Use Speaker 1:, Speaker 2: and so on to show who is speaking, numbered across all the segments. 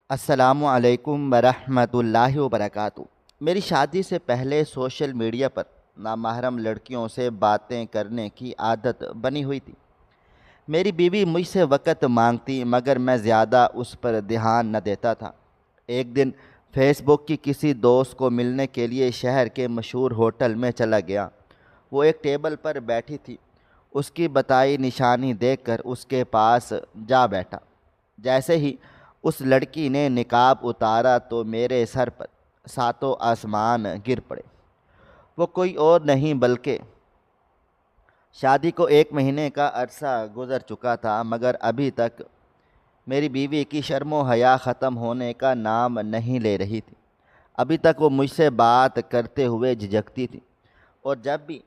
Speaker 1: السلام علیکم ورحمۃ اللہ وبرکاتہ۔ میری شادی سے پہلے سوشل میڈیا پر نامحرم لڑکیوں سے باتیں کرنے کی عادت بنی ہوئی تھی۔ میری بیوی مجھ سے وقت مانگتی مگر میں زیادہ اس پر دھیان نہ دیتا تھا۔ ایک دن فیس بک کی کسی دوست کو ملنے کے لیے شہر کے مشہور ہوٹل میں چلا گیا۔ وہ ایک ٹیبل پر بیٹھی تھی۔ اس کی بتائی نشانی دیکھ کر اس کے پاس جا بیٹھا۔ جیسے ہی اس لڑکی نے نقاب اتارا تو میرے سر پر ساتوں آسمان گر پڑے۔ وہ کوئی اور نہیں بلکہ شادی کو 1 مہینے کا عرصہ گزر چکا تھا مگر ابھی تک میری بیوی کی شرم و حیا ختم ہونے کا نام نہیں لے رہی تھی۔ ابھی تک وہ مجھ سے بات کرتے ہوئے جھجکتی تھی، اور جب بھی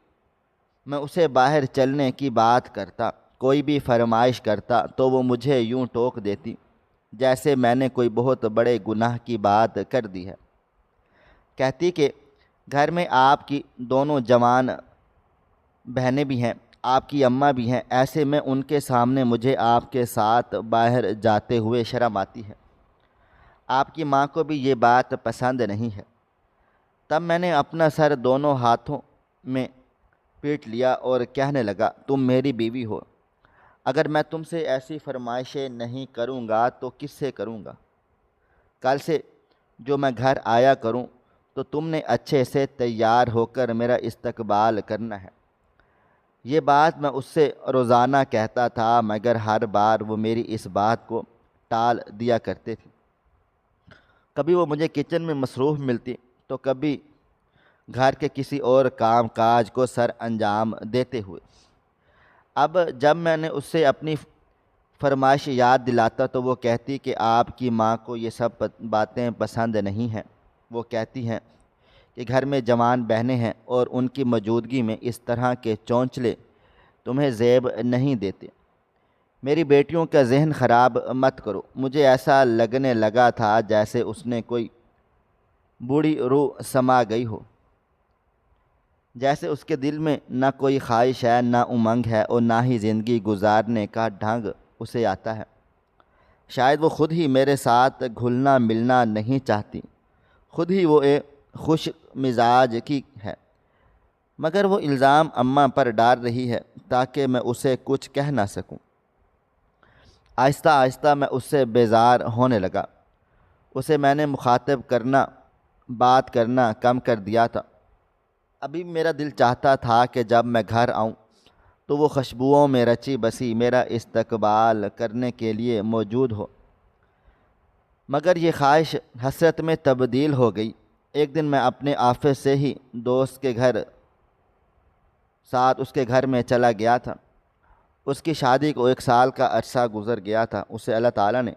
Speaker 1: میں اسے باہر چلنے کی بات کرتا، کوئی بھی فرمائش کرتا تو وہ مجھے یوں ٹوک دیتی جیسے میں نے کوئی بہت بڑے گناہ کی بات کر دی ہے۔ کہتی کہ گھر میں آپ کی دونوں جوان بہنیں بھی ہیں، آپ کی اماں بھی ہیں، ایسے میں ان کے سامنے مجھے آپ کے ساتھ باہر جاتے ہوئے شرم آتی ہے۔ آپ کی ماں کو بھی یہ بات پسند نہیں ہے۔ تب میں نے اپنا سر دونوں ہاتھوں میں پیٹ لیا اور کہنے لگا، تم میری بیوی ہو، اگر میں تم سے ایسی فرمائشیں نہیں کروں گا تو کس سے کروں گا؟ کل سے جو میں گھر آیا کروں تو تم نے اچھے سے تیار ہو کر میرا استقبال کرنا ہے۔ یہ بات میں اس سے روزانہ کہتا تھا مگر ہر بار وہ میری اس بات کو ٹال دیا کرتے تھے۔ کبھی وہ مجھے کچن میں مصروف ملتی تو کبھی گھر کے کسی اور کام کاج کو سر انجام دیتے ہوئے۔ اب جب میں نے اس سے اپنی فرمائش یاد دلاتا تو وہ کہتی کہ آپ کی ماں کو یہ سب باتیں پسند نہیں ہیں۔ وہ کہتی ہیں کہ گھر میں جوان بہنیں ہیں اور ان کی موجودگی میں اس طرح کے چونچلے تمہیں زیب نہیں دیتے۔ میری بیٹیوں کا ذہن خراب مت کرو۔ مجھے ایسا لگنے لگا تھا جیسے اس نے کوئی بوڑھی روح سما گئی ہو، جیسے اس کے دل میں نہ کوئی خواہش ہے، نہ امنگ ہے، اور نہ ہی زندگی گزارنے کا ڈھنگ اسے آتا ہے۔ شاید وہ خود ہی میرے ساتھ گھلنا ملنا نہیں چاہتی، خود ہی وہ ایک خوش مزاج کی ہے، مگر وہ الزام اماں پر ڈال رہی ہے تاکہ میں اسے کچھ کہہ نہ سکوں۔ آہستہ آہستہ میں اس سے بیزار ہونے لگا۔ اسے میں نے مخاطب کرنا، بات کرنا کم کر دیا تھا۔ ابھی میرا دل چاہتا تھا کہ جب میں گھر آؤں تو وہ خوشبوؤں میں رچی بسی میرا استقبال کرنے کے لیے موجود ہو، مگر یہ خواہش حسرت میں تبدیل ہو گئی۔ ایک دن میں اپنے آفس سے ہی دوست کے گھر ساتھ اس کے گھر میں چلا گیا تھا۔ اس کی شادی کو 1 سال کا عرصہ گزر گیا تھا۔ اسے اللہ تعالیٰ نے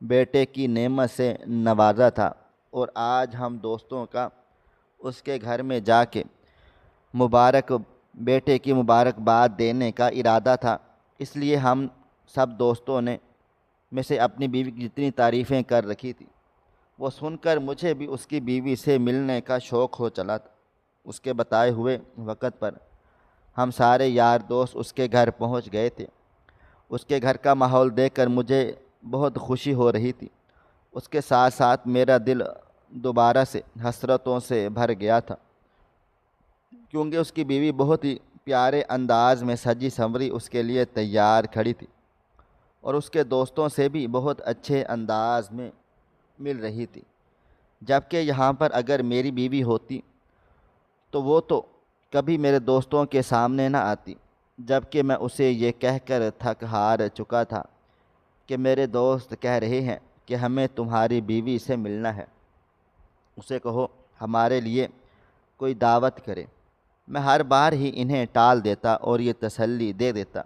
Speaker 1: بیٹے کی نعمت سے نوازا تھا، اور آج ہم دوستوں کا اس کے گھر میں جا کے بیٹے کی مبارکباد دینے کا ارادہ تھا۔ اس لیے ہم سب دوستوں نے میں سے اپنی بیوی کی جتنی تعریفیں کر رکھی تھی، وہ سن کر مجھے بھی اس کی بیوی سے ملنے کا شوق ہو چلا تھا۔ اس کے بتائے ہوئے وقت پر ہم سارے یار دوست اس کے گھر پہنچ گئے تھے۔ اس کے گھر کا ماحول دیکھ کر مجھے بہت خوشی ہو رہی تھی۔ اس کے ساتھ ساتھ میرا دل دوبارہ سے حسرتوں سے بھر گیا تھا، کیونکہ اس کی بیوی بہت ہی پیارے انداز میں سجی سنوری اس کے لیے تیار کھڑی تھی، اور اس کے دوستوں سے بھی بہت اچھے انداز میں مل رہی تھی۔ جبکہ یہاں پر اگر میری بیوی ہوتی تو وہ تو کبھی میرے دوستوں کے سامنے نہ آتی، جبکہ میں اسے یہ کہہ کر تھک ہار چکا تھا کہ میرے دوست کہہ رہے ہیں کہ ہمیں تمہاری بیوی سے ملنا ہے، اسے کہو ہمارے لیے کوئی دعوت کرے۔ میں ہر بار ہی انہیں ٹال دیتا اور یہ تسلی دے دیتا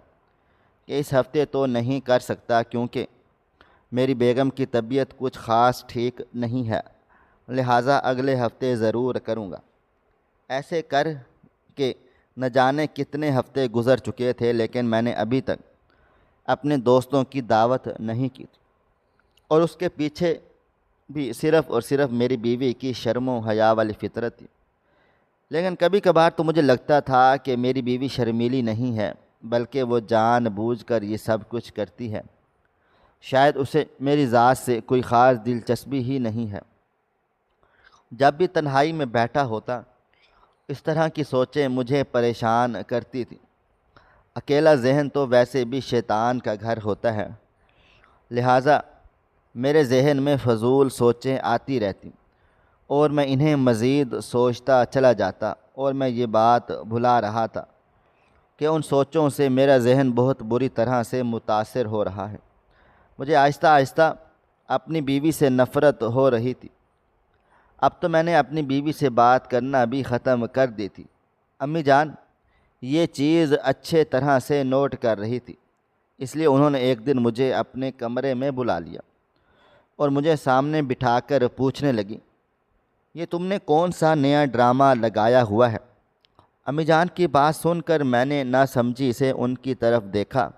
Speaker 1: کہ اس ہفتے تو نہیں کر سکتا، کیونکہ میری بیگم کی طبیعت کچھ خاص ٹھیک نہیں ہے، لہٰذا اگلے ہفتے ضرور کروں گا۔ ایسے کر کے نہ جانے کتنے ہفتے گزر چکے تھے، لیکن میں نے ابھی تک اپنے دوستوں کی دعوت نہیں کی تھی، اور اس کے پیچھے بھی صرف اور صرف میری بیوی کی شرم و حیا والی فطرت تھی۔ لیکن کبھی کبھار تو مجھے لگتا تھا کہ میری بیوی شرمیلی نہیں ہے، بلکہ وہ جان بوجھ کر یہ سب کچھ کرتی ہے۔ شاید اسے میری ذات سے کوئی خاص دلچسپی ہی نہیں ہے۔ جب بھی تنہائی میں بیٹھا ہوتا اس طرح کی سوچیں مجھے پریشان کرتی تھیں۔ اکیلا ذہن تو ویسے بھی شیطان کا گھر ہوتا ہے، لہٰذا میرے ذہن میں فضول سوچیں آتی رہتی اور میں انہیں مزید سوچتا چلا جاتا، اور میں یہ بات بھلا رہا تھا کہ ان سوچوں سے میرا ذہن بہت بری طرح سے متاثر ہو رہا ہے۔ مجھے آہستہ آہستہ اپنی بیوی سے نفرت ہو رہی تھی۔ اب تو میں نے اپنی بیوی سے بات کرنا بھی ختم کر دی تھی۔ امی جان یہ چیز اچھے طرح سے نوٹ کر رہی تھی، اس لیے انہوں نے ایک دن مجھے اپنے کمرے میں بلا لیا اور مجھے سامنے بٹھا کر پوچھنے لگی، یہ تم نے کون سا نیا ڈرامہ لگایا ہوا ہے؟ امی جان کی بات سن کر میں نے نہ سمجھی سے ان کی طرف دیکھا،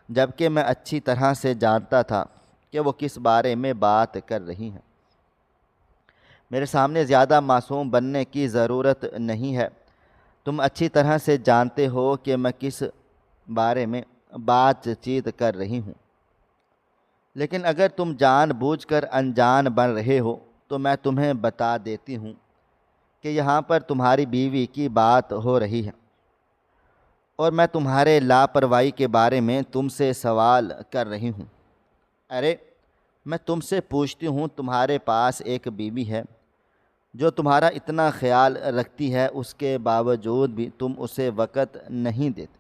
Speaker 1: جبکہ میں اچھی طرح سے جانتا تھا کہ وہ کس بارے میں بات کر رہی ہیں۔ میرے سامنے زیادہ معصوم بننے کی ضرورت نہیں ہے، تم اچھی طرح سے جانتے ہو کہ میں کس بارے میں بات چیت کر رہی ہوں، لیکن اگر تم جان بوجھ کر انجان بن رہے ہو تو میں تمہیں بتا دیتی ہوں کہ یہاں پر تمہاری بیوی کی بات ہو رہی ہے، اور میں تمہارے لاپرواہی کے بارے میں تم سے سوال کر رہی ہوں۔ ارے میں تم سے پوچھتی ہوں، تمہارے پاس ایک بیوی ہے جو تمہارا اتنا خیال رکھتی ہے، اس کے باوجود بھی تم اسے وقت نہیں دیتے۔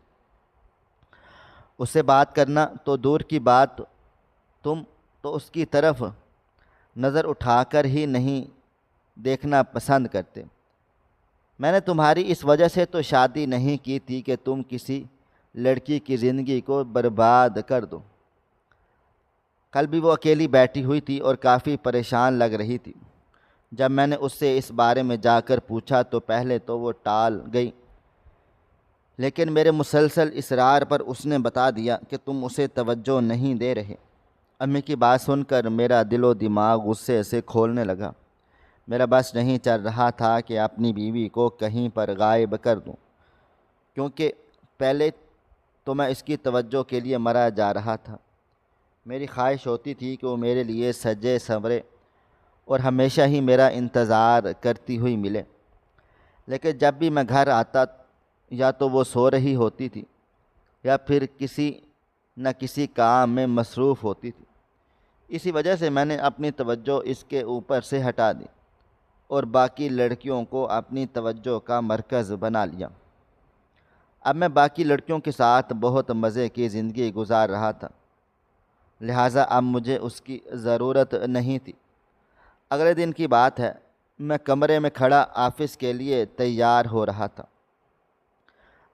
Speaker 1: اس سے بات کرنا تو دور کی بات، تم تو اس کی طرف نظر اٹھا کر ہی نہیں دیکھنا پسند کرتے۔ میں نے تمہاری اس وجہ سے تو شادی نہیں کی تھی کہ تم کسی لڑکی کی زندگی کو برباد کر دو۔ کل بھی وہ اکیلی بیٹھی ہوئی تھی اور کافی پریشان لگ رہی تھی۔ جب میں نے اس سے اس بارے میں جا کر پوچھا تو پہلے تو وہ ٹال گئی، لیکن میرے مسلسل اصرار پر اس نے بتا دیا کہ تم اسے توجہ نہیں دے رہے۔ امی کی بات سن کر میرا دل و دماغ غصے سے کھولنے لگا۔ میرا بس نہیں چل رہا تھا کہ اپنی بیوی کو کہیں پر غائب کر دوں، کیونکہ پہلے تو میں اس کی توجہ کے لیے مرا جا رہا تھا۔ میری خواہش ہوتی تھی کہ وہ میرے لیے سجے سنورے اور ہمیشہ ہی میرا انتظار کرتی ہوئی ملے، لیکن جب بھی میں گھر آتا یا تو وہ سو رہی ہوتی تھی یا پھر کسی نہ کسی کام میں مصروف ہوتی تھی۔ اسی وجہ سے میں نے اپنی توجہ اس کے اوپر سے ہٹا دی اور باقی لڑکیوں کو اپنی توجہ کا مرکز بنا لیا۔ اب میں باقی لڑکیوں کے ساتھ بہت مزے کی زندگی گزار رہا تھا، لہٰذا اب مجھے اس کی ضرورت نہیں تھی۔ اگلے دن کی بات ہے، میں کمرے میں کھڑا آفس کے لیے تیار ہو رہا تھا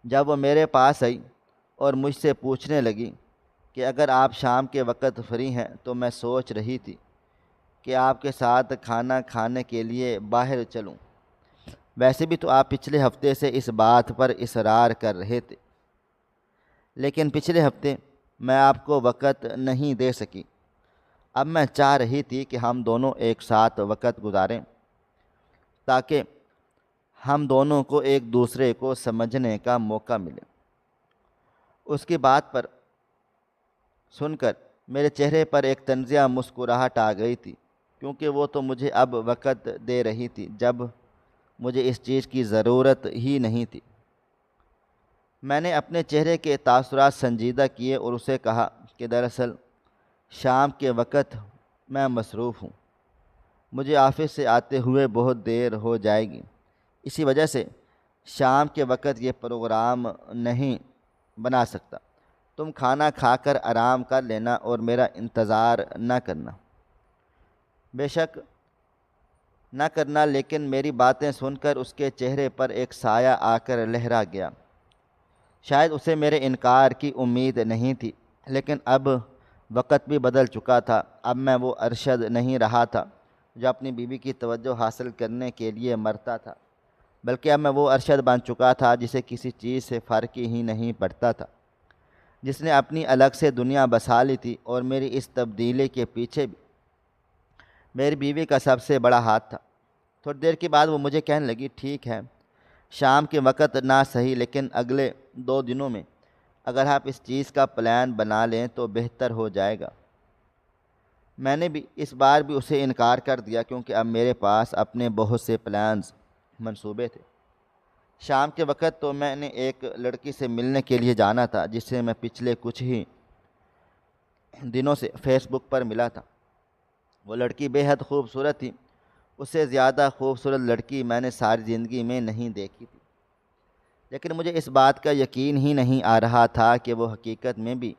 Speaker 1: جب وہ میرے پاس آئی اور مجھ سے پوچھنے لگی کہ اگر آپ شام کے وقت فری ہیں تو میں سوچ رہی تھی کہ آپ کے ساتھ کھانا کھانے کے لیے باہر چلوں۔ ویسے بھی تو آپ پچھلے ہفتے سے اس بات پر اصرار کر رہے تھے، لیکن پچھلے ہفتے میں آپ کو وقت نہیں دے سکی۔ اب میں چاہ رہی تھی کہ ہم دونوں ایک ساتھ وقت گزاریں تاکہ ہم دونوں کو ایک دوسرے کو سمجھنے کا موقع ملے۔ اس کی بات پر سن کر میرے چہرے پر ایک طنزیہ مسکراہٹ آ گئی تھی، کیونکہ وہ تو مجھے اب وقت دے رہی تھی جب مجھے اس چیز کی ضرورت ہی نہیں تھی۔ میں نے اپنے چہرے کے تاثرات سنجیدہ کیے اور اسے کہا کہ دراصل شام کے وقت میں مصروف ہوں، مجھے آفس سے آتے ہوئے بہت دیر ہو جائے گی، اسی وجہ سے شام کے وقت یہ پروگرام نہیں بنا سکتا۔ تم کھانا کھا کر آرام کر لینا اور میرا انتظار نہ کرنا۔ بے شک نہ کرنا، لیکن میری باتیں سن کر اس کے چہرے پر ایک سایہ آ کر لہرا گیا۔ شاید اسے میرے انکار کی امید نہیں تھی، لیکن اب وقت بھی بدل چکا تھا۔ اب میں وہ ارشد نہیں رہا تھا جو اپنی بیوی کی توجہ حاصل کرنے کے لیے مرتا تھا، بلکہ اب میں وہ ارشد بن چکا تھا جسے کسی چیز سے فرق ہی نہیں پڑتا تھا، جس نے اپنی الگ سے دنیا بسا لی تھی، اور میری اس تبدیلی کے پیچھے بھی میری بیوی کا سب سے بڑا ہاتھ تھا۔ تھوڑی دیر کے بعد وہ مجھے کہنے لگی، ٹھیک ہے شام کے وقت نہ صحیح، لیکن اگلے 2 دنوں میں اگر آپ اس چیز کا پلان بنا لیں تو بہتر ہو جائے گا۔ میں نے بھی اس بار بھی اسے انکار کر دیا کیونکہ اب میرے پاس اپنے بہت سے پلانز منصوبے تھے۔ شام کے وقت تو میں نے ایک لڑکی سے ملنے کے لیے جانا تھا جس سے میں پچھلے کچھ ہی دنوں سے فیس بک پر ملا تھا۔ وہ لڑکی بے حد خوبصورت تھی، اس سے زیادہ خوبصورت لڑکی میں نے ساری زندگی میں نہیں دیکھی تھی، لیکن مجھے اس بات کا یقین ہی نہیں آ رہا تھا کہ وہ حقیقت میں بھی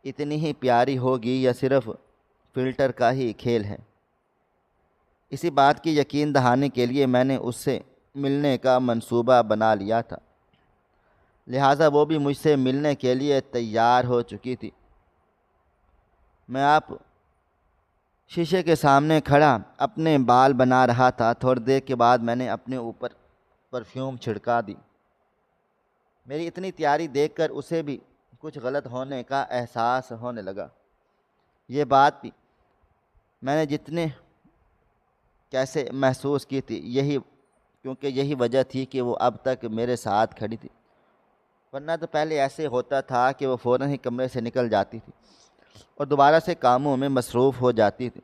Speaker 1: اتنی ہی پیاری ہوگی یا صرف فلٹر کا ہی کھیل ہے۔ اسی بات کی یقین دہانی کے لیے میں نے اس سے ملنے کا منصوبہ بنا لیا تھا، لہٰذا وہ بھی مجھ سے ملنے کے لیے تیار ہو چکی تھی۔ میں آپ شیشے کے سامنے کھڑا اپنے بال بنا رہا تھا۔ تھوڑی دیر کے بعد میں نے اپنے اوپر پرفیوم چھڑکا دی۔ میری اتنی تیاری دیکھ کر اسے بھی کچھ غلط ہونے کا احساس ہونے لگا۔ یہ بات بھی میں نے جتنے کیسے محسوس کی تھی کیونکہ یہی وجہ تھی کہ وہ اب تک میرے ساتھ کھڑی تھی، ورنہ تو پہلے ایسے ہوتا تھا کہ وہ فوراً ہی کمرے سے نکل جاتی تھی اور دوبارہ سے کاموں میں مصروف ہو جاتی تھی۔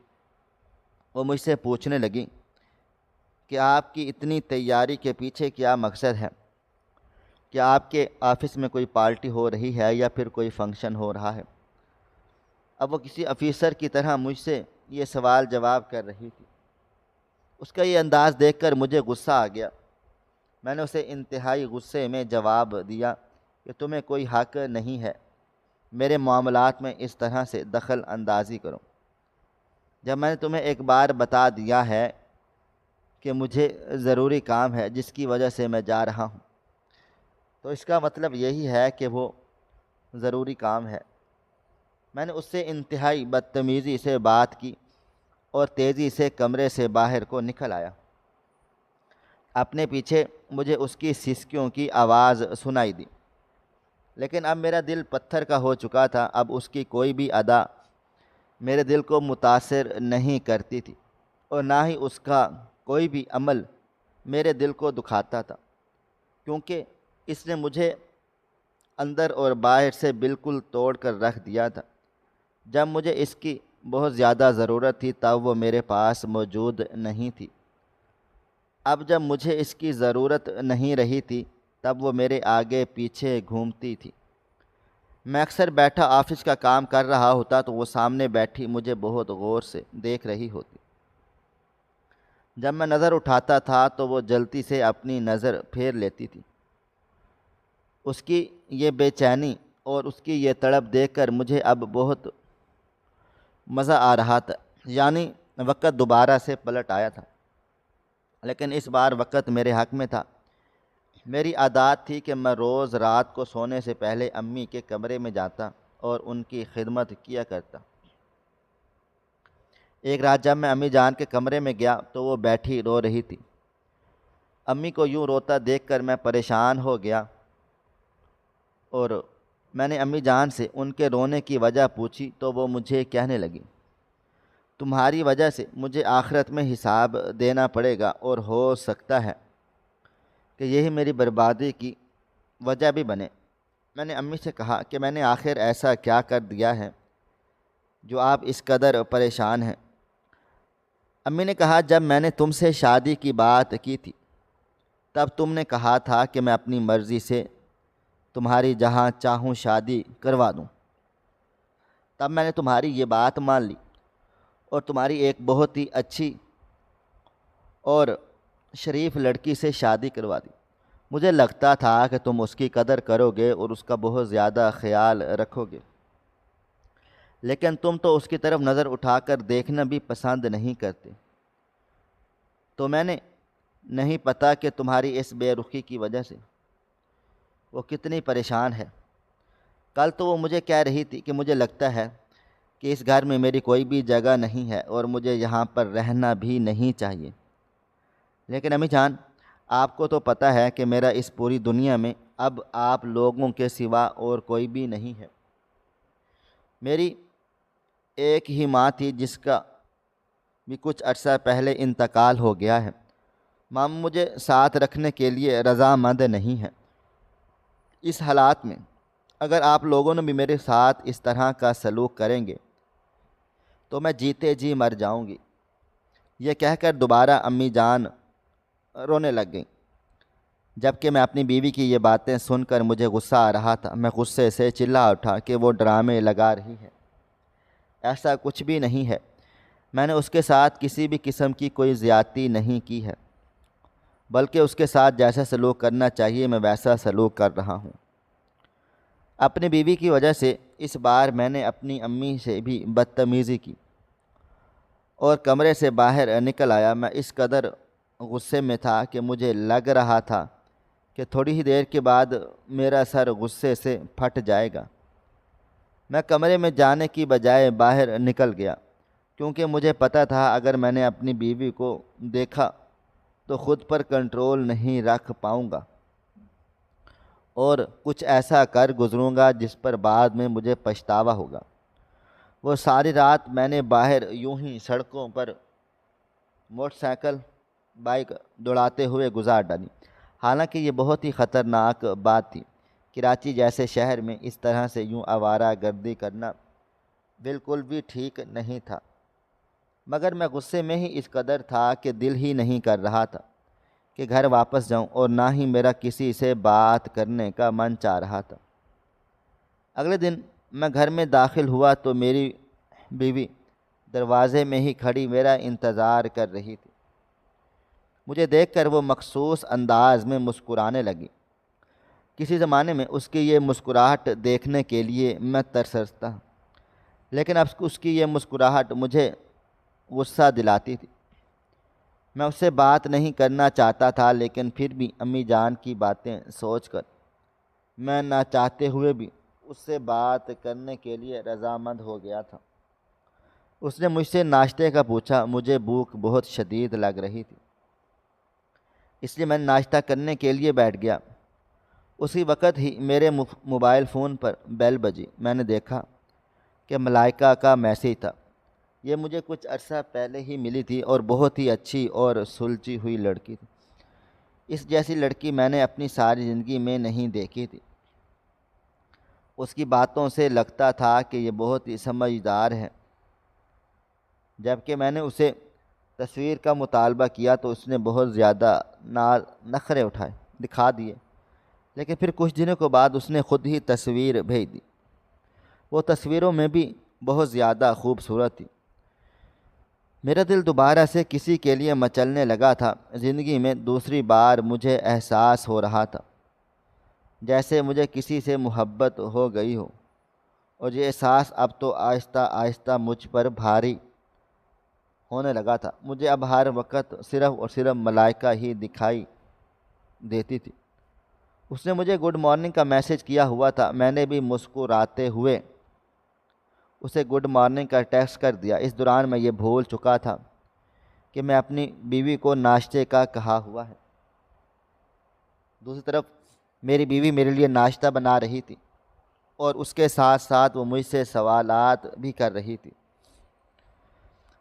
Speaker 1: وہ مجھ سے پوچھنے لگی کہ آپ کی اتنی تیاری کے پیچھے کیا مقصد ہے؟ کیا آپ کے آفس میں کوئی پارٹی ہو رہی ہے یا پھر کوئی فنکشن ہو رہا ہے؟ اب وہ کسی افیسر کی طرح مجھ سے یہ سوال جواب کر رہی تھی۔ اس کا یہ انداز دیکھ کر مجھے غصہ آ گیا۔ میں نے اسے انتہائی غصے میں جواب دیا کہ تمہیں کوئی حق نہیں ہے میرے معاملات میں اس طرح سے دخل اندازی کرو۔ جب میں نے تمہیں ایک بار بتا دیا ہے کہ مجھے ضروری کام ہے جس کی وجہ سے میں جا رہا ہوں، تو اس کا مطلب یہی ہے کہ وہ ضروری کام ہے۔ میں نے اس سے انتہائی بدتمیزی سے بات کی اور تیزی سے کمرے سے باہر کو نکل آیا۔ اپنے پیچھے مجھے اس کی سسکیوں کی آواز سنائی دی، لیکن اب میرا دل پتھر کا ہو چکا تھا۔ اب اس کی کوئی بھی ادا میرے دل کو متاثر نہیں کرتی تھی اور نہ ہی اس کا کوئی بھی عمل میرے دل کو دکھاتا تھا، کیونکہ اس نے مجھے اندر اور باہر سے بالکل توڑ کر رکھ دیا تھا۔ جب مجھے اس کی بہت زیادہ ضرورت تھی تب وہ میرے پاس موجود نہیں تھی۔ اب جب مجھے اس کی ضرورت نہیں رہی تھی تب وہ میرے آگے پیچھے گھومتی تھی۔ میں اکثر بیٹھا آفس کا کام کر رہا ہوتا تو وہ سامنے بیٹھی مجھے بہت غور سے دیکھ رہی ہوتی۔ جب میں نظر اٹھاتا تھا تو وہ جلدی سے اپنی نظر پھیر لیتی تھی۔ اس کی یہ بے چینی اور اس کی یہ تڑپ دیکھ کر مجھے اب بہت مزہ آ رہا تھا، یعنی وقت دوبارہ سے پلٹ آیا تھا، لیکن اس بار وقت میرے حق میں تھا۔ میری عادت تھی کہ میں روز رات کو سونے سے پہلے امی کے کمرے میں جاتا اور ان کی خدمت کیا کرتا۔ ایک رات جب میں امی جان کے کمرے میں گیا تو وہ بیٹھی رو رہی تھی۔ امی کو یوں روتا دیکھ کر میں پریشان ہو گیا اور میں نے امی جان سے ان کے رونے کی وجہ پوچھی تو وہ مجھے کہنے لگی، تمہاری وجہ سے مجھے آخرت میں حساب دینا پڑے گا اور ہو سکتا ہے کہ یہی میری بربادی کی وجہ بھی بنے۔ میں نے امی سے کہا کہ میں نے آخر ایسا کیا کر دیا ہے جو آپ اس قدر پریشان ہیں؟ امی نے کہا، جب میں نے تم سے شادی کی بات کی تھی تب تم نے کہا تھا کہ میں اپنی مرضی سے تمہاری جہاں چاہوں شادی کروا دوں۔ تب میں نے تمہاری یہ بات مان لی اور تمہاری ایک بہت ہی اچھی اور شریف لڑکی سے شادی کروا دی۔ مجھے لگتا تھا کہ تم اس کی قدر کرو گے اور اس کا بہت زیادہ خیال رکھو گے، لیکن تم تو اس کی طرف نظر اٹھا کر دیکھنا بھی پسند نہیں کرتے۔ تو میں نے نہیں پتا کہ تمہاری اس بے رخی کی وجہ سے وہ کتنی پریشان ہے۔ کل تو وہ مجھے کہہ رہی تھی کہ مجھے لگتا ہے کہ اس گھر میں میری کوئی بھی جگہ نہیں ہے اور مجھے یہاں پر رہنا بھی نہیں چاہیے، لیکن امی جان آپ کو تو پتہ ہے کہ میرا اس پوری دنیا میں اب آپ لوگوں کے سوا اور کوئی بھی نہیں ہے۔ میری ایک ہی ماں تھی جس کا بھی کچھ عرصہ پہلے انتقال ہو گیا ہے۔ ماں مجھے ساتھ رکھنے کے لیے رضامند نہیں ہے۔ اس حالات میں اگر آپ لوگوں نے بھی میرے ساتھ اس طرح کا سلوک کریں گے تو میں جیتے جی مر جاؤں گی۔ یہ کہہ کر دوبارہ امی جان رونے لگ گئیں۔ جبکہ میں اپنی بیوی کی یہ باتیں سن کر مجھے غصہ آ رہا تھا۔ میں غصے سے چلا اٹھا کہ وہ ڈرامے لگا رہی ہے، ایسا کچھ بھی نہیں ہے۔ میں نے اس کے ساتھ کسی بھی قسم کی کوئی زیادتی نہیں کی ہے، بلکہ اس کے ساتھ جیسا سلوک کرنا چاہیے میں ویسا سلوک کر رہا ہوں۔ اپنی بیوی کی وجہ سے اس بار میں نے اپنی امی سے بھی بدتمیزی کی اور کمرے سے باہر نکل آیا۔ میں اس قدر غصے میں تھا کہ مجھے لگ رہا تھا کہ تھوڑی ہی دیر کے بعد میرا سر غصے سے پھٹ جائے گا۔ میں کمرے میں جانے کی بجائے باہر نکل گیا، کیونکہ مجھے پتہ تھا اگر میں نے اپنی بیوی کو دیکھا تو خود پر کنٹرول نہیں رکھ پاؤں گا اور کچھ ایسا کر گزروں گا جس پر بعد میں مجھے پچھتاوا ہوگا۔ وہ ساری رات میں نے باہر یوں ہی سڑکوں پر موٹر سائیکل بائک دوڑاتے ہوئے گزار ڈالی۔ حالانکہ یہ بہت ہی خطرناک بات تھی۔ کراچی جیسے شہر میں اس طرح سے یوں آوارہ گردی کرنا بالکل بھی ٹھیک نہیں تھا، مگر میں غصے میں ہی اس قدر تھا کہ دل ہی نہیں کر رہا تھا کہ گھر واپس جاؤں، اور نہ ہی میرا کسی سے بات کرنے کا من چاہ رہا تھا۔ اگلے دن میں گھر میں داخل ہوا تو میری بیوی دروازے میں ہی کھڑی میرا انتظار کر رہی تھی۔ مجھے دیکھ کر وہ مخصوص انداز میں مسکرانے لگی۔ کسی زمانے میں اس کی یہ مسکراہٹ دیکھنے کے لیے میں ترستا، لیکن اب اس کی یہ مسکراہٹ مجھے غصہ دلاتی تھی۔ میں اس سے بات نہیں کرنا چاہتا تھا، لیکن پھر بھی امی جان کی باتیں سوچ کر میں نہ چاہتے ہوئے بھی اس سے بات کرنے کے لیے رضامند ہو گیا تھا۔ اس نے مجھ سے ناشتے کا پوچھا۔ مجھے بھوک بہت شدید لگ رہی تھی، اس لیے میں ناشتہ کرنے کے لیے بیٹھ گیا۔ اسی وقت ہی میرے موبائل فون پر بیل بجی۔ میں نے دیکھا کہ ملائکہ کا میسیج تھا۔ یہ مجھے کچھ عرصہ پہلے ہی ملی تھی اور بہت ہی اچھی اور سلجھی ہوئی لڑکی تھی۔ اس جیسی لڑکی میں نے اپنی ساری زندگی میں نہیں دیکھی تھی۔ اس کی باتوں سے لگتا تھا کہ یہ بہت ہی سمجھدار ہے۔ جبکہ میں نے اسے تصویر کا مطالبہ کیا تو اس نے بہت زیادہ نخرے دکھا دیے، لیکن پھر کچھ دنوں کے بعد اس نے خود ہی تصویر بھیج دی۔ وہ تصویروں میں بھی بہت زیادہ خوبصورت تھی۔ میرا دل دوبارہ سے کسی کے لیے مچلنے لگا تھا۔ زندگی میں دوسری بار مجھے احساس ہو رہا تھا جیسے مجھے کسی سے محبت ہو گئی ہو، اور یہ احساس اب تو آہستہ آہستہ مجھ پر بھاری ہونے لگا تھا۔ مجھے اب ہر وقت صرف اور صرف ملائکہ ہی دکھائی دیتی تھی۔ اس نے مجھے گڈ مارننگ کا میسیج کیا ہوا تھا۔ میں نے بھی مسکراتے ہوئے اسے گڈ مارننگ کا ٹیکسٹ کر دیا۔ اس دوران میں یہ بھول چکا تھا کہ میں اپنی بیوی کو ناشتے کا کہا ہوا ہے۔ دوسری طرف میری بیوی میرے لیے ناشتہ بنا رہی تھی اور اس کے ساتھ ساتھ وہ مجھ سے سوالات بھی کر رہی تھی۔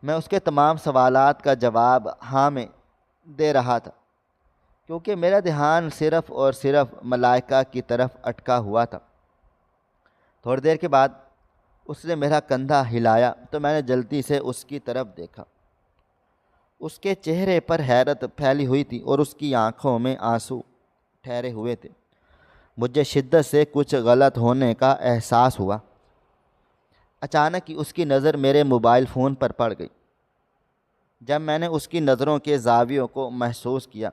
Speaker 1: میں اس کے تمام سوالات کا جواب ہاں میں دے رہا تھا، کیونکہ میرا دھیان صرف اور صرف ملائکہ کی طرف اٹکا ہوا تھا۔ تھوڑی دیر کے بعد اس نے میرا کندھا ہلایا تو میں نے جلدی سے اس کی طرف دیکھا۔ اس کے چہرے پر حیرت پھیلی ہوئی تھی اور اس کی آنکھوں میں آنسو ٹھہرے ہوئے تھے۔ مجھے شدت سے کچھ غلط ہونے کا احساس ہوا۔ اچانک ہی اس کی نظر میرے موبائل فون پر پڑ گئی۔ جب میں نے اس کی نظروں کے زاویوں کو محسوس کیا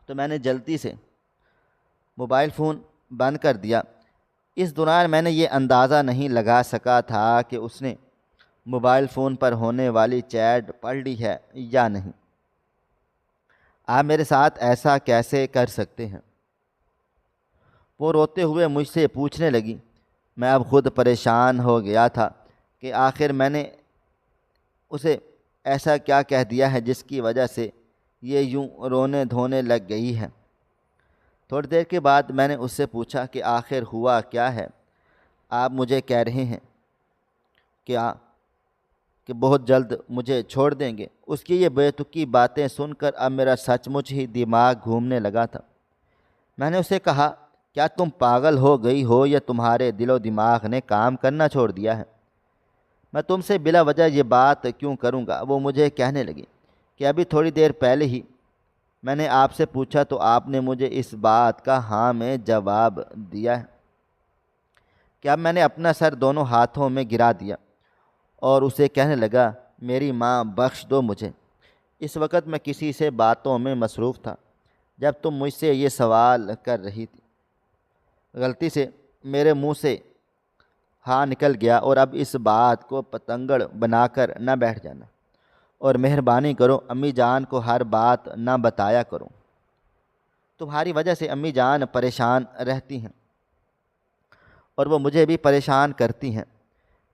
Speaker 1: تو میں نے جلدی سے موبائل فون بند کر دیا۔ اس دوران میں نے یہ اندازہ نہیں لگا سکا تھا کہ اس نے موبائل فون پر ہونے والی چیٹ پڑھ لی ہے یا نہیں۔ آپ میرے ساتھ ایسا کیسے کر سکتے ہیں؟ وہ روتے ہوئے مجھ سے پوچھنے لگی۔ میں اب خود پریشان ہو گیا تھا کہ آخر میں نے اسے ایسا کیا کہہ دیا ہے جس کی وجہ سے یہ یوں رونے دھونے لگ گئی ہے۔ تھوڑی دیر کے بعد میں نے اس سے پوچھا کہ آخر ہوا کیا ہے؟ آپ مجھے کہہ رہے ہیں کہ بہت جلد مجھے چھوڑ دیں گے۔ اس کی یہ بے تکی باتیں سن کر اب میرا سچ مچ ہی دماغ گھومنے لگا تھا۔ میں نے اسے کہا، کیا تم پاگل ہو گئی ہو یا تمہارے دل و دماغ نے کام کرنا چھوڑ دیا ہے؟ میں تم سے بلا وجہ یہ بات کیوں کروں گا؟ وہ مجھے کہنے لگی کہ ابھی تھوڑی دیر پہلے ہی میں نے آپ سے پوچھا تو آپ نے مجھے اس بات کا ہاں میں جواب دیا ہے کہ اب میں نے اپنا سر دونوں ہاتھوں میں گرا دیا اور اسے کہنے لگا میری ماں بخش دو مجھے۔ اس وقت میں کسی سے باتوں میں مصروف تھا جب تم مجھ سے یہ سوال کر رہی تھی۔ غلطی سے میرے منہ سے ہاں نکل گیا، اور اب اس بات کو پتنگڑ بنا کر نہ بیٹھ جانا، اور مہربانی کرو امی جان کو ہر بات نہ بتایا کرو۔ تمہاری وجہ سے امی جان پریشان رہتی ہیں اور وہ مجھے بھی پریشان کرتی ہیں۔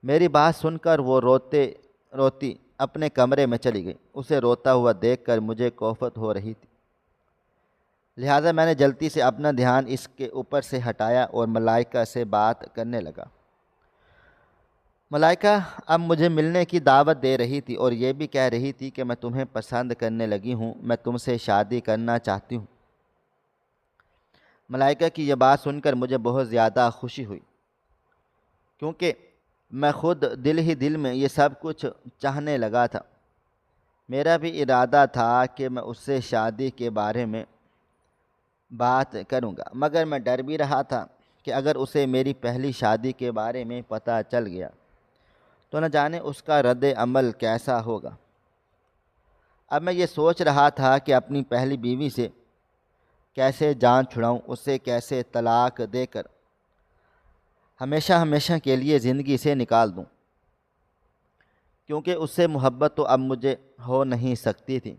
Speaker 1: میری بات سن کر وہ روتی اپنے کمرے میں چلی گئی۔ اسے روتا ہوا دیکھ کر مجھے کوفت ہو رہی تھی، لہٰذا میں نے جلدی سے اپنا دھیان اس کے اوپر سے ہٹایا اور ملائکہ سے بات کرنے لگا۔ ملائکہ اب مجھے ملنے کی دعوت دے رہی تھی اور یہ بھی کہہ رہی تھی کہ میں تمہیں پسند کرنے لگی ہوں، میں تم سے شادی کرنا چاہتی ہوں۔ ملائکہ کی یہ بات سن کر مجھے بہت زیادہ خوشی ہوئی، کیونکہ میں خود دل ہی دل میں یہ سب کچھ چاہنے لگا تھا۔ میرا بھی ارادہ تھا کہ میں اس سے شادی کے بارے میں بات کروں گا، مگر میں ڈر بھی رہا تھا کہ اگر اسے میری پہلی شادی کے بارے میں پتہ چل گیا تو نہ جانے اس کا رد عمل کیسا ہوگا۔ اب میں یہ سوچ رہا تھا کہ اپنی پہلی بیوی سے کیسے جان چھڑاؤں، اسے کیسے طلاق دے کر ہمیشہ ہمیشہ کے لیے زندگی سے نکال دوں، کیونکہ اس سے محبت تو اب مجھے ہو نہیں سکتی تھی،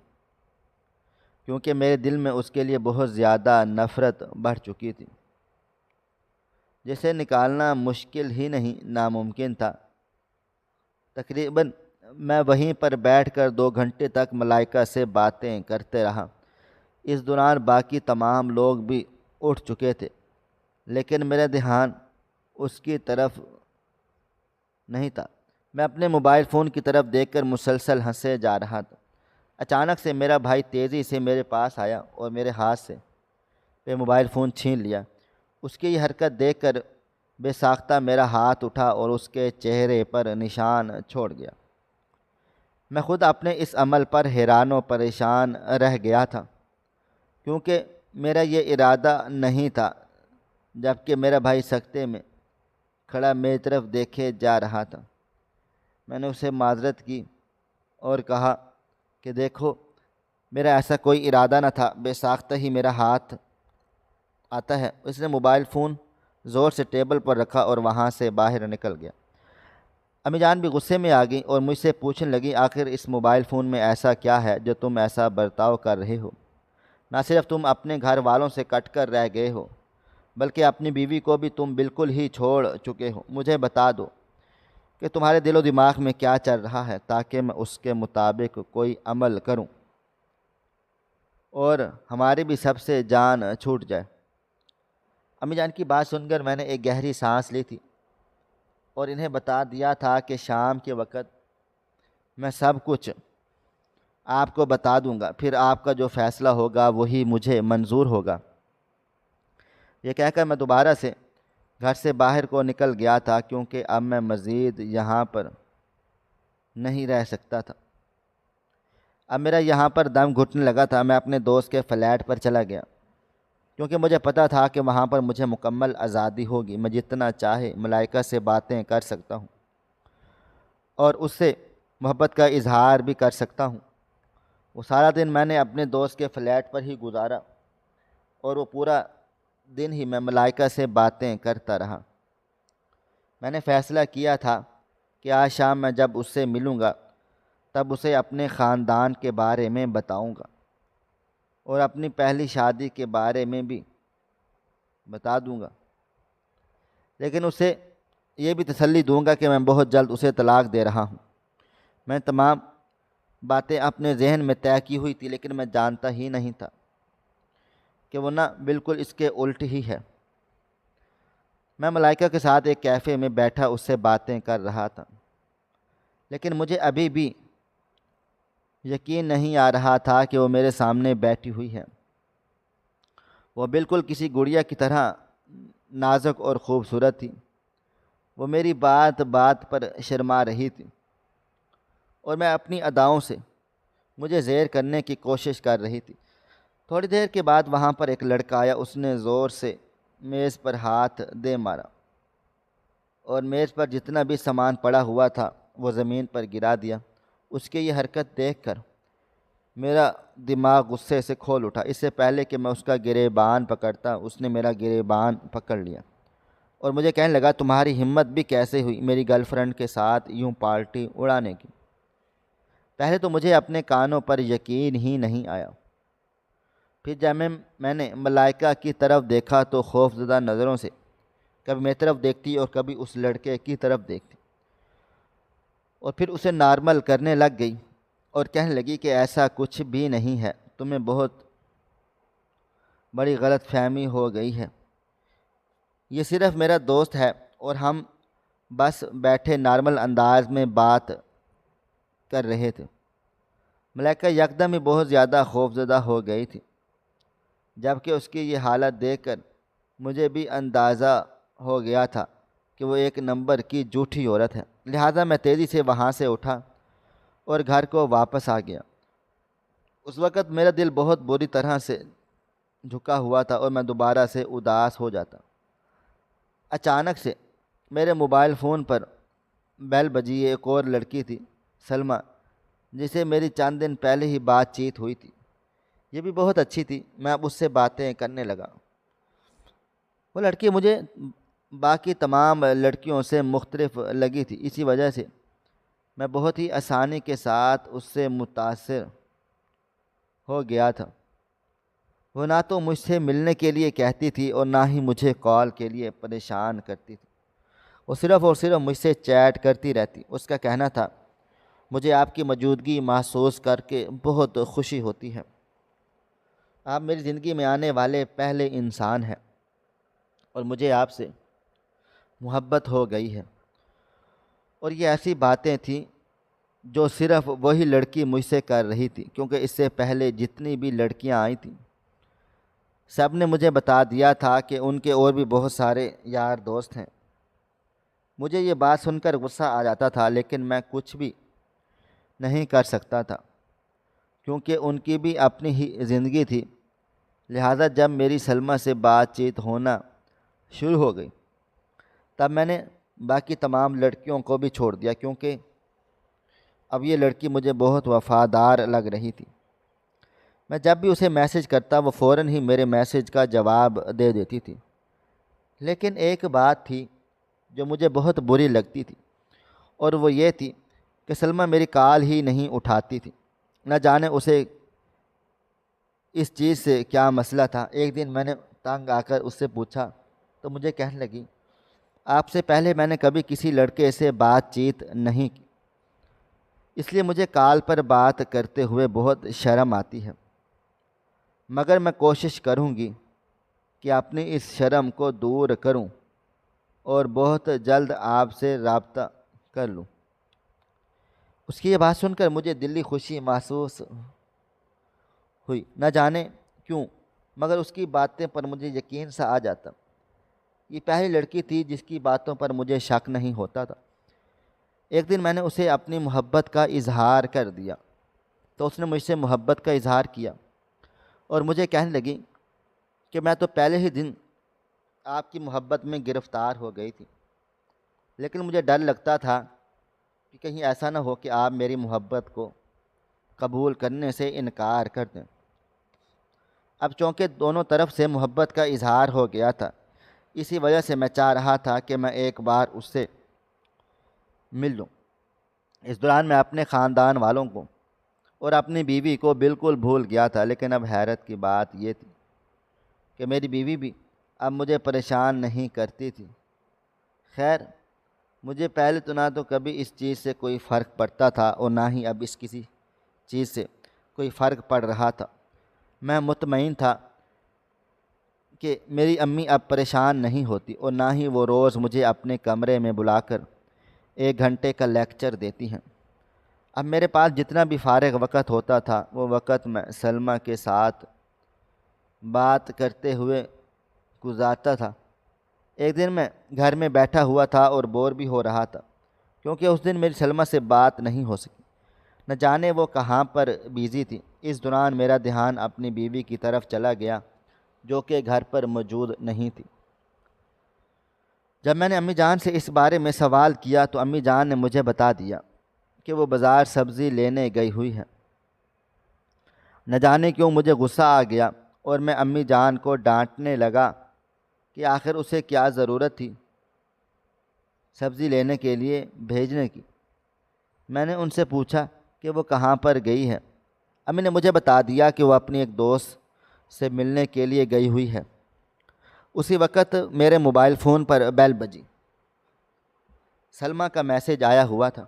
Speaker 1: کیونکہ میرے دل میں اس کے لیے بہت زیادہ نفرت بڑھ چکی تھی، جسے نکالنا مشکل ہی نہیں ناممکن تھا۔ تقریباً میں وہیں پر بیٹھ کر 2 گھنٹے تک ملائکہ سے باتیں کرتے رہا۔ اس دوران باقی تمام لوگ بھی اٹھ چکے تھے، لیکن میرا دھیان اس کی طرف نہیں تھا۔ میں اپنے موبائل فون کی طرف دیکھ کر مسلسل ہنسے جا رہا تھا۔ اچانک سے میرا بھائی تیزی سے میرے پاس آیا اور میرے ہاتھ سے موبائل فون چھین لیا۔ اس کی یہ حرکت دیکھ کر بے ساختہ میرا ہاتھ اٹھا اور اس کے چہرے پر نشان چھوڑ گیا۔ میں خود اپنے اس عمل پر حیران و پریشان رہ گیا تھا، کیونکہ میرا یہ ارادہ نہیں تھا، جبکہ میرا بھائی سکتے میں کھڑا میری طرف دیکھے جا رہا تھا۔ میں نے اسے معذرت کی اور کہا کہ دیکھو، میرا ایسا کوئی ارادہ نہ تھا، بے ساختہ ہی میرا ہاتھ آتا ہے۔ اس نے موبائل فون زور سے ٹیبل پر رکھا اور وہاں سے باہر نکل گیا۔ امی جان بھی غصے میں آ گئی اور مجھ سے پوچھنے لگی آخر اس موبائل فون میں ایسا کیا ہے جو تم ایسا برتاؤ کر رہے ہو؟ نہ صرف تم اپنے گھر والوں سے کٹ کر رہ گئے ہو، بلکہ اپنی بیوی کو بھی تم بالکل ہی چھوڑ چکے ہو۔ مجھے بتا دو کہ تمہارے دل و دماغ میں کیا چل رہا ہے، تاکہ میں اس کے مطابق کوئی عمل کروں اور ہماری بھی سب سے جان چھوٹ جائے۔ امی جان کی بات سن کر میں نے ایک گہری سانس لی تھی اور انہیں بتا دیا تھا کہ شام کے وقت میں سب کچھ آپ کو بتا دوں گا، پھر آپ کا جو فیصلہ ہوگا وہی مجھے منظور ہوگا۔ یہ کہہ کر میں دوبارہ سے گھر سے باہر کو نکل گیا تھا، کیونکہ اب میں مزید یہاں پر نہیں رہ سکتا تھا۔ اب میرا یہاں پر دم گھٹنے لگا تھا۔ میں اپنے دوست کے فلیٹ پر چلا گیا، کیونکہ مجھے پتہ تھا کہ وہاں پر مجھے مکمل آزادی ہوگی۔ میں جتنا چاہے ملائکہ سے باتیں کر سکتا ہوں اور اس سے محبت کا اظہار بھی کر سکتا ہوں۔ وہ سارا دن میں نے اپنے دوست کے فلیٹ پر ہی گزارا اور وہ پورا دن ہی میں ملائکہ سے باتیں کرتا رہا۔ میں نے فیصلہ کیا تھا کہ آج شام میں جب اس سے ملوں گا تب اسے اپنے خاندان کے بارے میں بتاؤں گا اور اپنی پہلی شادی کے بارے میں بھی بتا دوں گا، لیکن اسے یہ بھی تسلی دوں گا کہ میں بہت جلد اسے طلاق دے رہا ہوں۔ میں تمام باتیں اپنے ذہن میں طے کی ہوئی تھی، لیکن میں جانتا ہی نہیں تھا کہ وہ نہ بالکل اس کے الٹ ہی ہے۔ میں ملائکہ کے ساتھ ایک کیفے میں بیٹھا اس سے باتیں کر رہا تھا، لیکن مجھے ابھی بھی یقین نہیں آ رہا تھا کہ وہ میرے سامنے بیٹھی ہوئی ہے۔ وہ بالکل کسی گڑیا کی طرح نازک اور خوبصورت تھی۔ وہ میری بات بات پر شرما رہی تھی اور میں اپنی اداؤں سے مجھے زیر کرنے کی کوشش کر رہی تھی۔ تھوڑی دیر کے بعد وہاں پر ایک لڑکا آیا، اس نے زور سے میز پر ہاتھ دے مارا اور میز پر جتنا بھی سامان پڑا ہوا تھا وہ زمین پر گرا دیا۔ اس کی یہ حرکت دیکھ کر میرا دماغ غصے سے کھول اٹھا۔ اس سے پہلے کہ میں اس کا گریبان پکڑتا، اس نے میرا گریبان پکڑ لیا اور مجھے کہنے لگا، تمہاری ہمت بھی کیسے ہوئی میری گرل فرینڈ کے ساتھ یوں پارٹی اڑانے کی؟ پہلے تو مجھے اپنے کانوں پر یقین ہی نہیں آیا۔ پھر جب میں نے ملائکہ کی طرف دیکھا تو خوف زدہ نظروں سے کبھی میری طرف دیکھتی اور کبھی اس لڑکے کی طرف دیکھتی، اور پھر اسے نارمل کرنے لگ گئی اور کہنے لگی کہ ایسا کچھ بھی نہیں ہے، تمہیں بہت بڑی غلط فہمی ہو گئی ہے، یہ صرف میرا دوست ہے اور ہم بس بیٹھے نارمل انداز میں بات کر رہے تھے۔ ملائکہ یکدم ہی بہت زیادہ خوف زدہ ہو گئی تھی، جبکہ اس کی یہ حالت دیکھ کر مجھے بھی اندازہ ہو گیا تھا کہ وہ ایک نمبر کی جھوٹی عورت ہے۔ لہٰذا میں تیزی سے وہاں سے اٹھا اور گھر کو واپس آ گیا۔ اس وقت میرا دل بہت بری طرح سے جھکا ہوا تھا اور میں دوبارہ سے اداس ہو جاتا۔ اچانک سے میرے موبائل فون پر بیل بجی۔ ایک اور لڑکی تھی، سلمیٰ، جسے میری چند دن پہلے ہی بات چیت ہوئی تھی۔ یہ بھی بہت اچھی تھی، میں اب اس سے باتیں کرنے لگا۔ وہ لڑکی مجھے باقی تمام لڑکیوں سے مختلف لگی تھی، اسی وجہ سے میں بہت ہی آسانی کے ساتھ اس سے متاثر ہو گیا تھا۔ وہ نہ تو مجھ سے ملنے کے لیے کہتی تھی اور نہ ہی مجھے کال کے لیے پریشان کرتی تھی، وہ صرف اور صرف مجھ سے چیٹ کرتی رہتی۔ اس کا کہنا تھا، مجھے آپ کی موجودگی محسوس کر کے بہت خوشی ہوتی ہے، آپ میری زندگی میں آنے والے پہلے انسان ہیں اور مجھے آپ سے محبت ہو گئی ہے۔ اور یہ ایسی باتیں تھیں جو صرف وہی لڑکی مجھ سے کر رہی تھی، کیونکہ اس سے پہلے جتنی بھی لڑکیاں آئی تھیں سب نے مجھے بتا دیا تھا کہ ان کے اور بھی بہت سارے یار دوست ہیں۔ مجھے یہ بات سن کر غصہ آ جاتا تھا، لیکن میں کچھ بھی نہیں کر سکتا تھا کیونکہ ان کی بھی اپنی ہی زندگی تھی۔ لہٰذا جب میری سلمیٰ سے بات چیت ہونا شروع ہو گئی تب میں نے باقی تمام لڑکیوں کو بھی چھوڑ دیا، کیونکہ اب یہ لڑکی مجھے بہت وفادار لگ رہی تھی۔ میں جب بھی اسے میسج کرتا وہ فوراً ہی میرے میسج کا جواب دے دیتی تھی، لیکن ایک بات تھی جو مجھے بہت بری لگتی تھی، اور وہ یہ تھی کہ سلمیٰ میری کال ہی نہیں اٹھاتی تھی۔ نہ جانے اسے اس چیز سے کیا مسئلہ تھا۔ ایک دن میں نے تنگ آ کر اس سے پوچھا تو مجھے کہنے لگی، آپ سے پہلے میں نے کبھی کسی لڑکے سے بات چیت نہیں کی، اس لیے مجھے کال پر بات کرتے ہوئے بہت شرم آتی ہے، مگر میں کوشش کروں گی کہ اپنی اس شرم کو دور کروں اور بہت جلد آپ سے رابطہ کر لوں۔ اس کی یہ بات سن کر مجھے دلی خوشی محسوس ہوئی، نہ جانے کیوں، مگر اس کی باتیں پر مجھے یقین سا آ جاتا۔ یہ پہلی لڑکی تھی جس کی باتوں پر مجھے شک نہیں ہوتا تھا۔ ایک دن میں نے اسے اپنی محبت کا اظہار کر دیا تو اس نے مجھ سے محبت کا اظہار کیا اور مجھے کہنے لگی کہ میں تو پہلے ہی دن آپ کی محبت میں گرفتار ہو گئی تھی، لیکن مجھے ڈر لگتا تھا کہ کہیں ایسا نہ ہو کہ آپ میری محبت کو قبول کرنے سے انکار کر دیں۔ اب چونکہ دونوں طرف سے محبت کا اظہار ہو گیا تھا، اسی وجہ سے میں چاہ رہا تھا کہ میں ایک بار اس سے مل لوں۔ اس دوران میں اپنے خاندان والوں کو اور اپنی بیوی کو بالکل بھول گیا تھا، لیکن اب حیرت کی بات یہ تھی کہ میری بیوی بھی اب مجھے پریشان نہیں کرتی تھی۔ خیر، مجھے پہلے تو نہ تو کبھی اس چیز سے کوئی فرق پڑتا تھا اور نہ ہی اب اس کسی چیز سے کوئی فرق پڑ رہا تھا۔ میں مطمئن تھا کہ میری امی اب پریشان نہیں ہوتی اور نہ ہی وہ روز مجھے اپنے کمرے میں بلا کر 1 گھنٹے کا لیکچر دیتی ہیں۔ اب میرے پاس جتنا بھی فارغ وقت ہوتا تھا وہ وقت میں سلمیٰ کے ساتھ بات کرتے ہوئے گزارتا تھا۔ ایک دن میں گھر میں بیٹھا ہوا تھا اور بور بھی ہو رہا تھا کیونکہ اس دن میری سلمہ سے بات نہیں ہو سکی۔ نہ جانے وہ کہاں پر بیزی تھی۔ اس دوران میرا دھیان اپنی بیوی کی طرف چلا گیا جو کہ گھر پر موجود نہیں تھی۔ جب میں نے امی جان سے اس بارے میں سوال کیا تو امی جان نے مجھے بتا دیا کہ وہ بازار سبزی لینے گئی ہوئی ہے۔ نہ جانے کیوں مجھے غصہ آ گیا اور میں امی جان کو ڈانٹنے لگا کہ آخر اسے کیا ضرورت تھی سبزی لینے کے لیے بھیجنے کی۔ میں نے ان سے پوچھا کہ وہ کہاں پر گئی ہے۔ امی نے مجھے بتا دیا کہ وہ اپنی ایک دوست سے ملنے کے لیے گئی ہوئی ہے۔ اسی وقت میرے موبائل فون پر بیل بجی۔ سلمہ کا میسیج آیا ہوا تھا،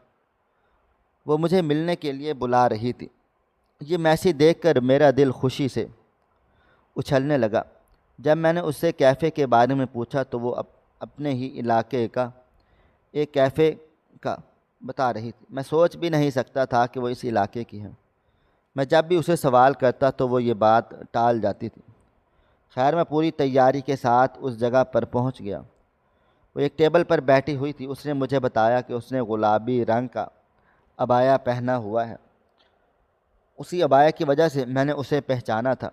Speaker 1: وہ مجھے ملنے کے لیے بلا رہی تھی۔ یہ میسیج دیکھ کر میرا دل خوشی سے اچھلنے لگا۔ جب میں نے اس سے کیفے کے بارے میں پوچھا تو وہ اپنے ہی علاقے کا ایک کیفے کا بتا رہی تھی۔ میں سوچ بھی نہیں سکتا تھا کہ وہ اس علاقے کی ہے۔ میں جب بھی اسے سوال کرتا تو وہ یہ بات ٹال جاتی تھی۔ خیر میں پوری تیاری کے ساتھ اس جگہ پر پہنچ گیا۔ وہ ایک ٹیبل پر بیٹھی ہوئی تھی۔ اس نے مجھے بتایا کہ اس نے گلابی رنگ کا عبایا پہنا ہوا ہے۔ اسی عبایا کی وجہ سے میں نے اسے پہچانا تھا۔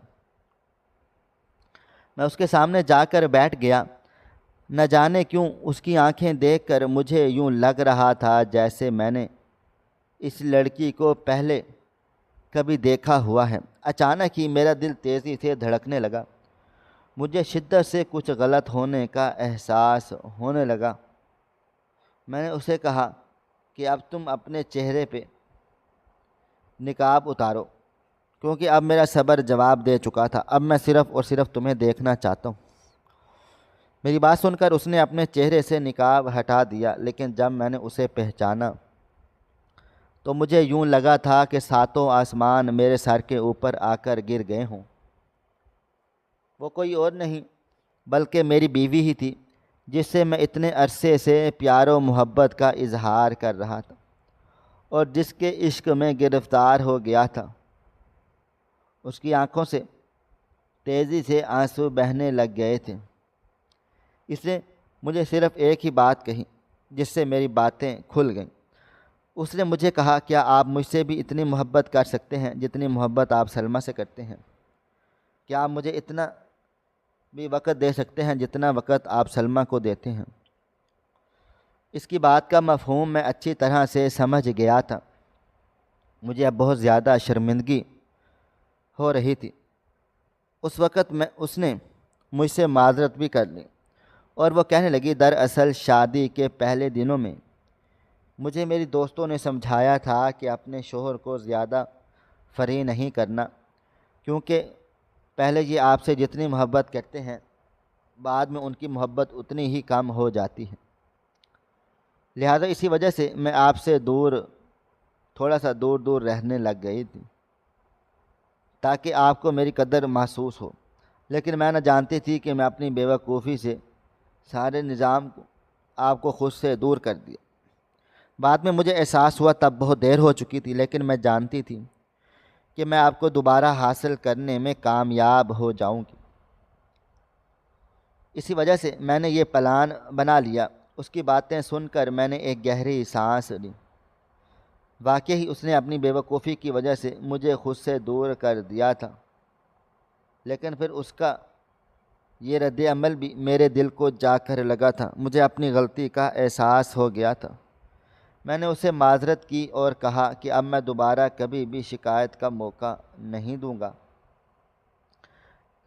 Speaker 1: میں اس کے سامنے جا کر بیٹھ گیا۔ نہ جانے کیوں اس کی آنکھیں دیکھ کر مجھے یوں لگ رہا تھا جیسے میں نے اس لڑکی کو پہلے کبھی دیکھا ہوا ہے۔ اچانک ہی میرا دل تیزی سے دھڑکنے لگا۔ مجھے شدت سے کچھ غلط ہونے کا احساس ہونے لگا۔ میں نے اسے کہا کہ اب تم اپنے چہرے پہ نقاب اتارو کیونکہ اب میرا صبر جواب دے چکا تھا۔ اب میں صرف اور صرف تمہیں دیکھنا چاہتا ہوں۔ میری بات سن کر اس نے اپنے چہرے سے نقاب ہٹا دیا، لیکن جب میں نے اسے پہچانا تو مجھے یوں لگا تھا کہ ساتوں آسمان میرے سر کے اوپر آ کر گر گئے ہوں۔ وہ کوئی اور نہیں بلکہ میری بیوی ہی تھی جس سے میں اتنے عرصے سے پیار و محبت کا اظہار کر رہا تھا اور جس کے عشق میں گرفتار ہو گیا تھا۔ اس کی آنکھوں سے تیزی سے آنسو بہنے لگ گئے تھے۔ اس نے مجھے صرف ایک ہی بات کہی جس سے میری باتیں کھل گئیں۔ اس نے مجھے کہا، کیا آپ مجھ سے بھی اتنی محبت کر سکتے ہیں جتنی محبت آپ سلمہ سے کرتے ہیں؟ کیا آپ مجھے اتنا بھی وقت دے سکتے ہیں جتنا وقت آپ سلمہ کو دیتے ہیں؟ اس کی بات کا مفہوم میں اچھی طرح سے سمجھ گیا تھا۔ مجھے اب بہت زیادہ شرمندگی ہو رہی تھی۔ اس وقت اس نے مجھ سے معذرت بھی کر لی اور وہ کہنے لگی، دراصل شادی کے پہلے دنوں میں مجھے میری دوستوں نے سمجھایا تھا کہ اپنے شوہر کو زیادہ فری نہیں کرنا کیونکہ پہلے یہ آپ سے جتنی محبت کرتے ہیں بعد میں ان کی محبت اتنی ہی کم ہو جاتی ہے۔ لہذا اسی وجہ سے میں آپ سے تھوڑا سا دور رہنے لگ گئی تھی تاکہ آپ کو میری قدر محسوس ہو، لیکن میں نہ جانتی تھی کہ میں اپنی بیوقوفی سے سارے نظام کو آپ کو خود سے دور کر دیا۔ بعد میں مجھے احساس ہوا، تب بہت دیر ہو چکی تھی، لیکن میں جانتی تھی کہ میں آپ کو دوبارہ حاصل کرنے میں کامیاب ہو جاؤں گی۔ اسی وجہ سے میں نے یہ پلان بنا لیا۔ اس کی باتیں سن کر میں نے ایک گہری سانس لی۔ واقعی اس نے اپنی بیوقوفی کی وجہ سے مجھے خود سے دور کر دیا تھا، لیکن پھر اس کا یہ رد عمل بھی میرے دل کو جا کر لگا تھا۔ مجھے اپنی غلطی کا احساس ہو گیا تھا۔ میں نے اسے معذرت کی اور کہا کہ اب میں دوبارہ کبھی بھی شکایت کا موقع نہیں دوں گا،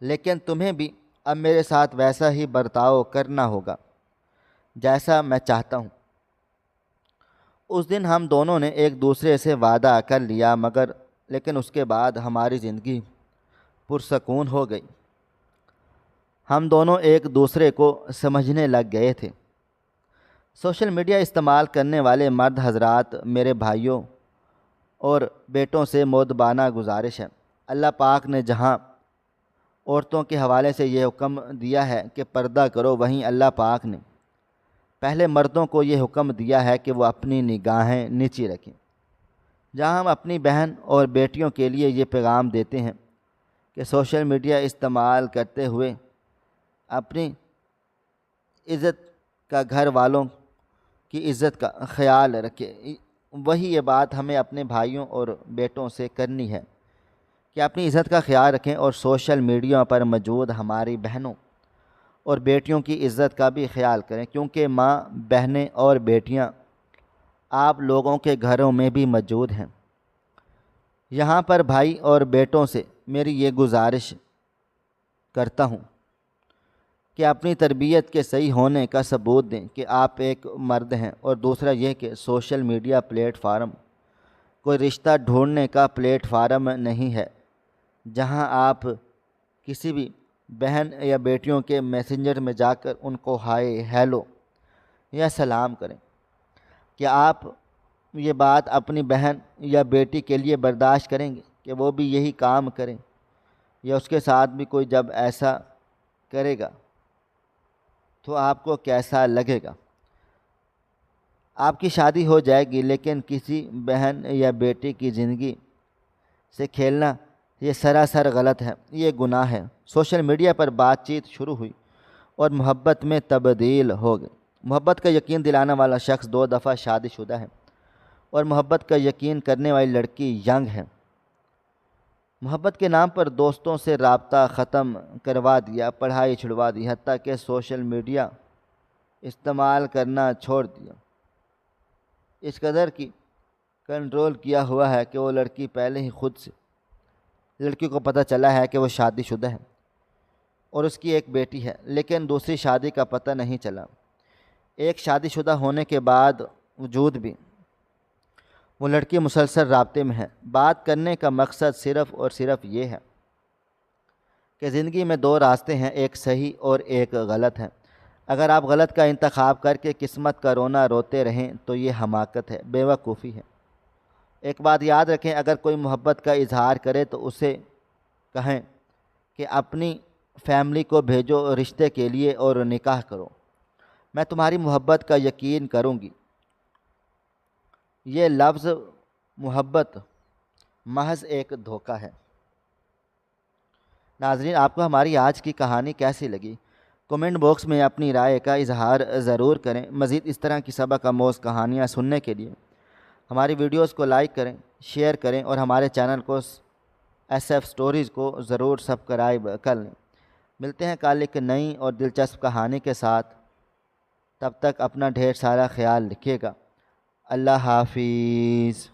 Speaker 1: لیکن تمہیں بھی اب میرے ساتھ ویسا ہی برتاؤ کرنا ہوگا جیسا میں چاہتا ہوں۔ اس دن ہم دونوں نے ایک دوسرے سے وعدہ کر لیا، لیکن اس کے بعد ہماری زندگی پرسکون ہو گئی۔ ہم دونوں ایک دوسرے کو سمجھنے لگ گئے تھے۔ سوشل میڈیا استعمال کرنے والے مرد حضرات، میرے بھائیوں اور بیٹوں سے مؤدبانہ گزارش ہے، اللہ پاک نے جہاں عورتوں کے حوالے سے یہ حکم دیا ہے کہ پردہ کرو، وہیں اللہ پاک نے پہلے مردوں کو یہ حکم دیا ہے کہ وہ اپنی نگاہیں نیچی رکھیں۔ جہاں ہم اپنی بہن اور بیٹیوں کے لیے یہ پیغام دیتے ہیں کہ سوشل میڈیا استعمال کرتے ہوئے اپنی عزت کا گھر والوں کی عزت کا خیال رکھے۔ وہی یہ بات ہمیں اپنے بھائیوں اور بیٹوں سے کرنی ہے کہ اپنی عزت کا خیال رکھیں اور سوشل میڈیا پر موجود ہماری بہنوں اور بیٹیوں کی عزت کا بھی خیال کریں، کیونکہ ماں، بہنیں اور بیٹیاں آپ لوگوں کے گھروں میں بھی موجود ہیں۔ یہاں پر بھائی اور بیٹوں سے میری یہ گزارش کرتا ہوں کہ اپنی تربیت کے صحیح ہونے کا ثبوت دیں کہ آپ ایک مرد ہیں، اور دوسرا یہ کہ سوشل میڈیا پلیٹ فارم کوئی رشتہ ڈھونڈنے کا پلیٹ فارم نہیں ہے جہاں آپ کسی بھی بہن یا بیٹیوں کے میسنجر میں جا کر ان کو ہائے، ہیلو یا سلام کریں۔ کیا آپ یہ بات اپنی بہن یا بیٹی کے لیے برداشت کریں گے کہ وہ بھی یہی کام کریں، یا اس کے ساتھ بھی کوئی جب ایسا کرے گا تو آپ کو کیسا لگے گا؟ آپ کی شادی ہو جائے گی لیکن کسی بہن یا بیٹی کی زندگی سے کھیلنا یہ سراسر غلط ہے، یہ گناہ ہے۔ سوشل میڈیا پر بات چیت شروع ہوئی اور محبت میں تبدیل ہو گئی۔ محبت کا یقین دلانے والا شخص 2 دفعہ شادی شدہ ہے، اور محبت کا یقین کرنے والی لڑکی ینگ ہے۔ محبت کے نام پر دوستوں سے رابطہ ختم کروا دیا، پڑھائی چھڑوا دی، حتیٰ کہ سوشل میڈیا استعمال کرنا چھوڑ دیا۔ اس قدر کی کنٹرول کیا ہوا ہے کہ وہ لڑکی پہلے ہی خود سے، لڑکی کو پتہ چلا ہے کہ وہ شادی شدہ ہے اور اس کی ایک بیٹی ہے، لیکن دوسری شادی کا پتہ نہیں چلا۔ ایک شادی شدہ ہونے کے بعد وجود بھی وہ لڑکی مسلسل رابطے میں ہے۔ بات کرنے کا مقصد صرف اور صرف یہ ہے کہ زندگی میں 2 راستے ہیں، ایک صحیح اور ایک غلط ہے۔ اگر آپ غلط کا انتخاب کر کے قسمت کا رونا روتے رہیں تو یہ حماقت ہے، بے وقوفی ہے۔ ایک بات یاد رکھیں، اگر کوئی محبت کا اظہار کرے تو اسے کہیں کہ اپنی فیملی کو بھیجو رشتے کے لیے اور نکاح کرو، میں تمہاری محبت کا یقین کروں گی۔ یہ لفظ محبت محض ایک دھوکہ ہے۔ ناظرین، آپ کو ہماری آج کی کہانی کیسی لگی؟ کومنٹ باکس میں اپنی رائے کا اظہار ضرور کریں۔ مزید اس طرح کی سبق آموز کہانیاں سننے کے لیے ہماری ویڈیوز کو لائک کریں، شیئر کریں اور ہمارے چینل کو SF سٹوریز کو ضرور سبسکرائب کر لیں۔ ملتے ہیں کل ایک نئی اور دلچسپ کہانی کے ساتھ، تب تک اپنا ڈھیر سارا خیال رکھیے گا۔ اللہ حافظ۔